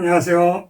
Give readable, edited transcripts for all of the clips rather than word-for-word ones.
안녕하세요.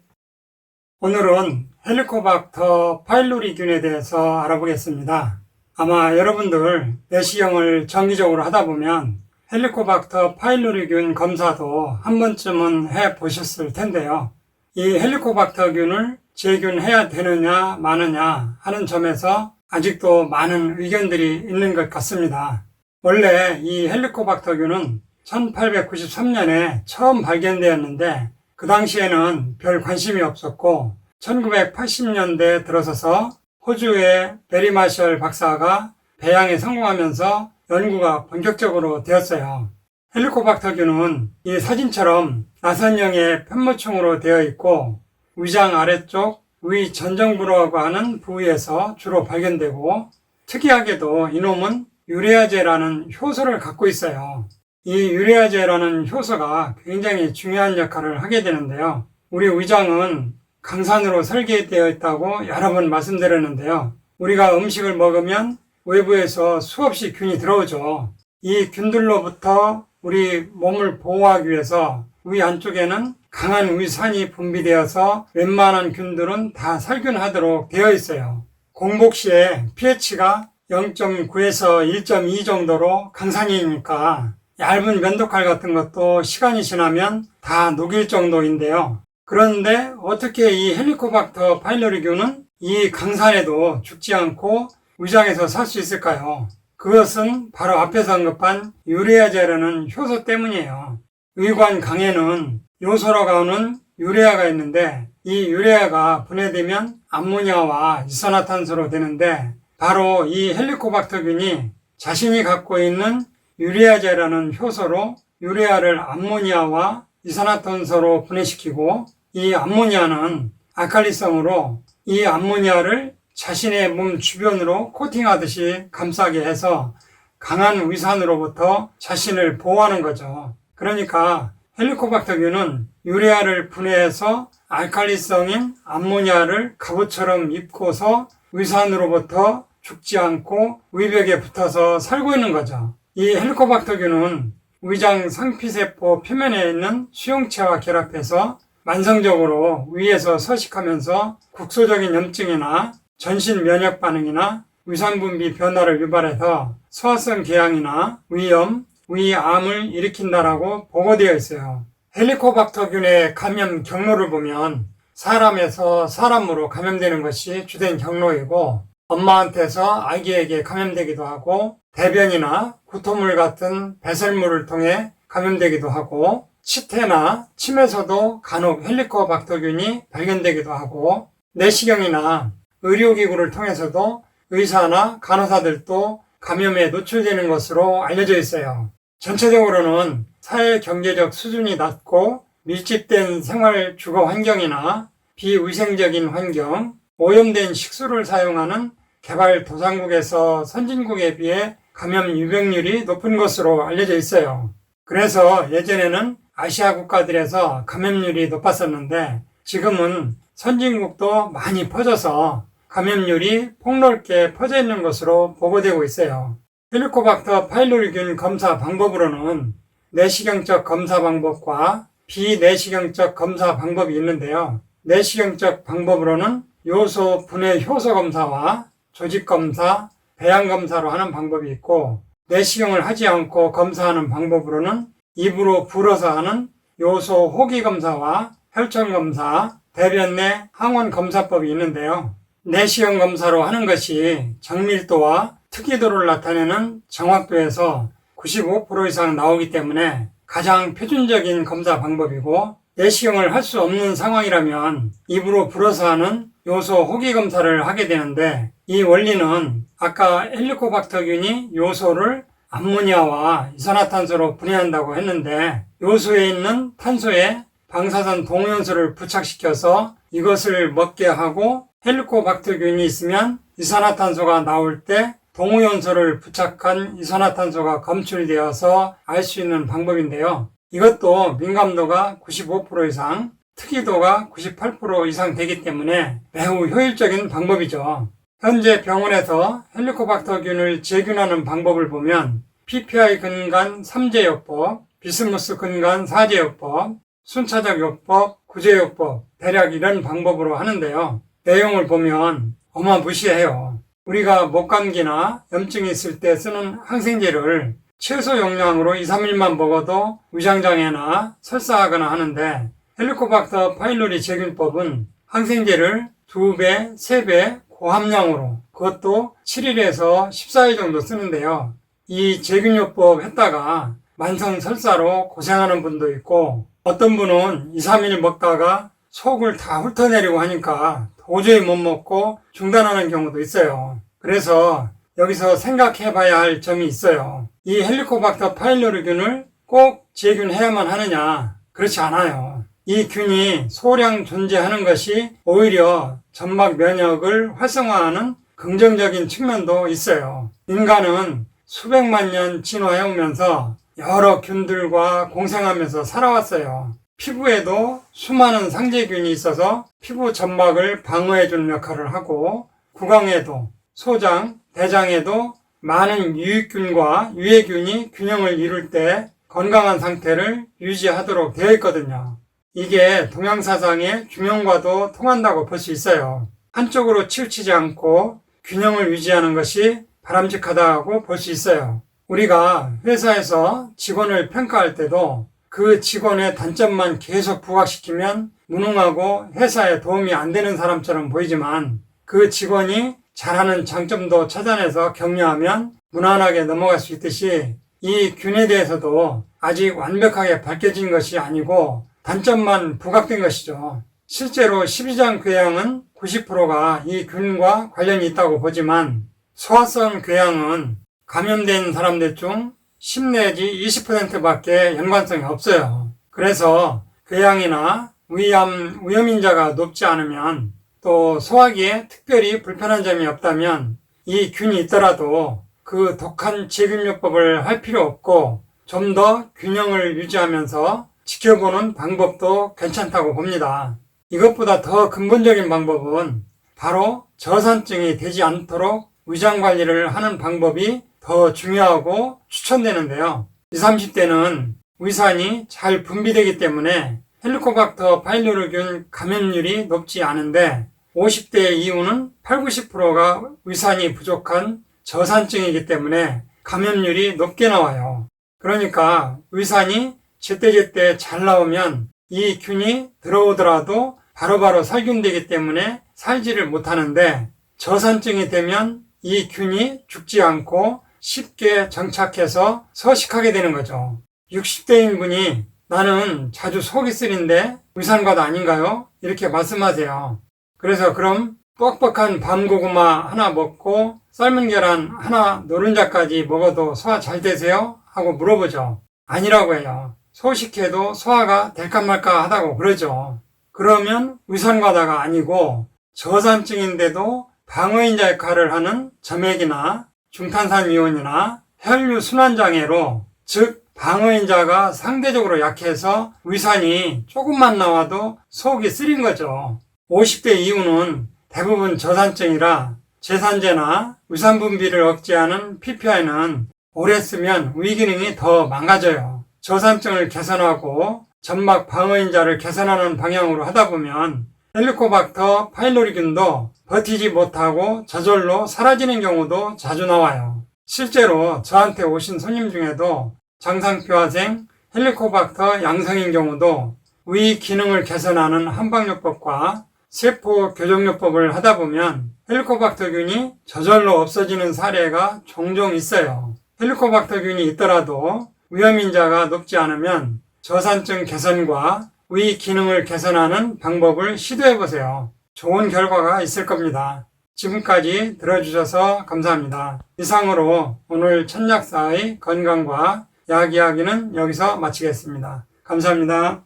오늘은 헬리코박터 파일로리균에 대해서 알아보겠습니다. 아마 여러분들 내시경을 정기적으로 하다 보면 헬리코박터 파일로리균 검사도 한 번쯤은 해보셨을 텐데요. 이 헬리코박터균을 제균해야 되느냐 마느냐 하는 점에서 아직도 많은 의견들이 있는 것 같습니다. 원래 이 헬리코박터균은 1893년에 처음 발견되었는데 그 당시에는 별 관심이 없었고 1980년대 들어서서 호주의 베리 마셜 박사가 배양에 성공하면서 연구가 본격적으로 되었어요. 헬리코박터균은 이 사진처럼 나선형의 편모충으로 되어 있고 위장 아래쪽 위 전정부라고 하는 부위에서 주로 발견되고 특이하게도 이놈은 유레아제라는 효소를 갖고 있어요. 이 유레아제라는 효소가 굉장히 중요한 역할을 하게 되는데요. 우리 위장은 강산으로 설계되어 있다고 여러 번 말씀드렸는데요. 우리가 음식을 먹으면 외부에서 수없이 균이 들어오죠. 이 균들로부터 우리 몸을 보호하기 위해서 위 안쪽에는 강한 위산이 분비되어서 웬만한 균들은 다 살균하도록 되어 있어요. 공복 시에 pH가 0.9에서 1.2 정도로 강산이니까 얇은 면도칼 같은 것도 시간이 지나면 다 녹일 정도인데요. 그런데 어떻게 이 헬리코박터 파일로리균은 이 강산에도 죽지 않고 위장에서 살 수 있을까요? 그것은 바로 앞에서 언급한 유레아제라는 효소 때문이에요. 위관강에는 요소라고 하는 유레아가 있는데 이 유레아가 분해되면 암모니아와 이산화탄소로 되는데 바로 이 헬리코박터균이 자신이 갖고 있는 유레아제라는 효소로 유레아를 암모니아와 이산화탄소로 분해시키고 이 암모니아는 알칼리성으로 이 암모니아를 자신의 몸 주변으로 코팅하듯이 감싸게 해서 강한 위산으로부터 자신을 보호하는 거죠. 그러니까 헬리코박터균은 유레아를 분해해서 알칼리성인 암모니아를 갑옷처럼 입고서 위산으로부터 죽지 않고 위벽에 붙어서 살고 있는 거죠. 이 헬리코박터균은 위장 상피세포 표면에 있는 수용체와 결합해서 만성적으로 위에서 서식하면서 국소적인 염증이나 전신 면역 반응이나 위산 분비 변화를 유발해서 소화성 궤양이나 위염, 위암을 일으킨다라고 보고되어 있어요. 헬리코박터균의 감염 경로를 보면 사람에서 사람으로 감염되는 것이 주된 경로이고 엄마한테서 아기에게 감염되기도 하고 대변이나 구토물 같은 배설물을 통해 감염되기도 하고 치태나 침에서도 간혹 헬리코박터균이 발견되기도 하고 내시경이나 의료기구를 통해서도 의사나 간호사들도 감염에 노출되는 것으로 알려져 있어요. 전체적으로는 사회 경제적 수준이 낮고 밀집된 생활 주거 환경이나 비위생적인 환경, 오염된 식수를 사용하는 개발도상국에서 선진국에 비해 감염 유병률이 높은 것으로 알려져 있어요. 그래서 예전에는 아시아 국가들에서 감염률이 높았었는데 지금은 선진국도 많이 퍼져서 감염률이 폭넓게 퍼져 있는 것으로 보고되고 있어요. 헬리코박터 파일로리균 검사 방법으로는 내시경적 검사 방법과 비내시경적 검사 방법이 있는데요. 내시경적 방법으로는 요소 분해 효소 검사와 조직 검사, 배양 검사로 하는 방법이 있고 내시경을 하지 않고 검사하는 방법으로는 입으로 불어서 하는 요소 호기 검사와 혈전 검사, 대변 내 항원 검사법이 있는데요. 내시경 검사로 하는 것이 정밀도와 특이도를 나타내는 정확도에서 95% 이상 나오기 때문에 가장 표준적인 검사 방법이고 내시경을 할 수 없는 상황이라면 입으로 불어서 하는 요소 호기 검사를 하게 되는데 이 원리는 아까 헬리코박터균이 요소를 암모니아와 이산화탄소로 분해한다고 했는데 요소에 있는 탄소에 방사선 동위원소를 부착시켜서 이것을 먹게 하고 헬리코박터균이 있으면 이산화탄소가 나올 때 동위원소를 부착한 이산화탄소가 검출되어서 알 수 있는 방법인데요. 이것도 민감도가 95% 이상, 특이도가 98% 이상 되기 때문에 매우 효율적인 방법이죠. 현재 병원에서 헬리코박터균을 제균하는 방법을 보면 PPI 근간 3제요법, 비스무스 근간 4제요법, 순차적 요법, 구제요법, 대략 이런 방법으로 하는데요. 내용을 보면 어마무시해요. 우리가 목감기나 염증이 있을 때 쓰는 항생제를 최소 용량으로 2, 3일만 먹어도 위장장애나 설사하거나 하는데 헬리코박터 파일로리 제균법은 항생제를 2배, 3배 고함량으로 그것도 7일에서 14일 정도 쓰는데요. 이 제균요법 했다가 만성 설사로 고생하는 분도 있고 어떤 분은 2, 3일 먹다가 속을 다 훑어내리고 하니까 도저히 못 먹고 중단하는 경우도 있어요. 그래서 여기서 생각해 봐야 할 점이 있어요. 이 헬리코박터 파일로리균을 꼭 제균해야만 하느냐? 그렇지 않아요. 이 균이 소량 존재하는 것이 오히려 점막 면역을 활성화하는 긍정적인 측면도 있어요. 인간은 수백만 년 진화해오면서 여러 균들과 공생하면서 살아왔어요. 피부에도 수많은 상재균이 있어서 피부 점막을 방어해주는 역할을 하고 구강에도 소장, 대장에도 많은 유익균과 유해균이 균형을 이룰 때 건강한 상태를 유지하도록 되어 있거든요. 이게 동양사상의 균형과도 통한다고 볼 수 있어요. 한쪽으로 치우치지 않고 균형을 유지하는 것이 바람직하다고 볼 수 있어요. 우리가 회사에서 직원을 평가할 때도 그 직원의 단점만 계속 부각시키면 무능하고 회사에 도움이 안 되는 사람처럼 보이지만 그 직원이 잘하는 장점도 찾아내서 격려하면 무난하게 넘어갈 수 있듯이 이 균에 대해서도 아직 완벽하게 밝혀진 것이 아니고 단점만 부각된 것이죠. 실제로 십이장 궤양은 90%가 이 균과 관련이 있다고 보지만 소화성 궤양은 감염된 사람들 중 10 내지 20%밖에 연관성이 없어요. 그래서 궤양이나 위염인자가 높지 않으면 또 소화기에 특별히 불편한 점이 없다면 이 균이 있더라도 그 독한 제균요법을 할 필요 없고 좀 더 균형을 유지하면서 지켜보는 방법도 괜찮다고 봅니다. 이것보다 더 근본적인 방법은 바로 저산증이 되지 않도록 위장 관리를 하는 방법이 더 중요하고 추천되는데요. 20, 30대는 위산이 잘 분비되기 때문에 헬리코박터 파일로리균 감염률이 높지 않은데 50대 이후는 80, 90%가 위산이 부족한 저산증이기 때문에 감염률이 높게 나와요. 그러니까 위산이 제때제때 잘 나오면 이 균이 들어오더라도 바로바로 살균되기 때문에 살지를 못하는데 저산증이 되면 이 균이 죽지 않고 쉽게 정착해서 서식하게 되는 거죠. 60대인 분이 나는 자주 속이 쓰린데 위산과도 아닌가요? 이렇게 말씀하세요. 그래서 그럼 뻑뻑한 밤고구마 하나 먹고 삶은 계란 하나 노른자까지 먹어도 소화 잘 되세요? 하고 물어보죠. 아니라고 해요. 소식해도 소화가 될까 말까 하다고 그러죠. 그러면 위산과다가 아니고 저산증인데도 방어인자 역할을 하는 점액이나 중탄산이온이나 혈류순환장애로 즉 방어인자가 상대적으로 약해서 위산이 조금만 나와도 속이 쓰린 거죠. 50대 이후는 대부분 저산증이라 제산제나 위산 분비를 억제하는 PPI는 오래 쓰면 위기능이 더 망가져요. 저산증을 개선하고 점막 방어인자를 개선하는 방향으로 하다 보면 헬리코박터 파일로리균도 버티지 못하고 저절로 사라지는 경우도 자주 나와요. 실제로 저한테 오신 손님 중에도 장상표화생 헬리코박터 양성인 경우도 위 기능을 개선하는 한방요법과 세포 교정요법을 하다 보면 헬리코박터균이 저절로 없어지는 사례가 종종 있어요. 헬리코박터균이 있더라도 위험인자가 높지 않으면 저산증 개선과 위 기능을 개선하는 방법을 시도해보세요. 좋은 결과가 있을 겁니다. 지금까지 들어주셔서 감사합니다. 이상으로 오늘 천약사의 건강과 약 이야기는 여기서 마치겠습니다. 감사합니다.